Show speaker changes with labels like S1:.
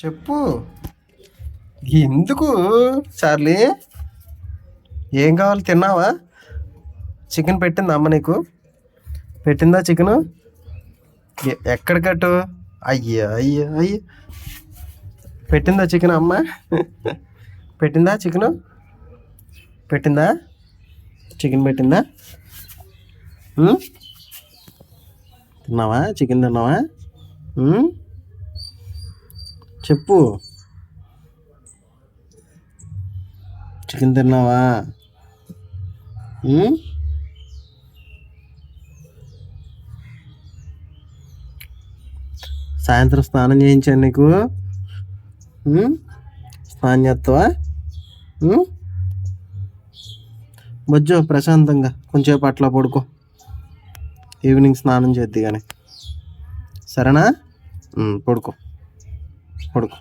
S1: చెప్పు. ఎందుకు చార్లీ? ఏం కావాలి? తిన్నావా? చికెన్ పెట్టిందా అమ్మ నీకు? పెట్టిందా చికెను? ఎక్కడ కట్టు? అయ్యా అయ్యా అయ్యా, పెట్టిందా చికెన్ అమ్మ? పెట్టిందా చికెను? పెట్టిందా చికెన్? పెట్టిందా? తిన్నావా? చికెన్ తిన్నావా? చెప్పు. చికెన్ తిన్నావా? సాయంత్రం స్నానం చేయించాను నీకు. స్నానం చేస్తావా? బొజ్జో ప్రశాంతంగా కొంచెంసేపు అట్లా పడుకో. ఈవినింగ్ స్నానం చేద్ది కానీ. సరేనా? పడుకో పడుకో.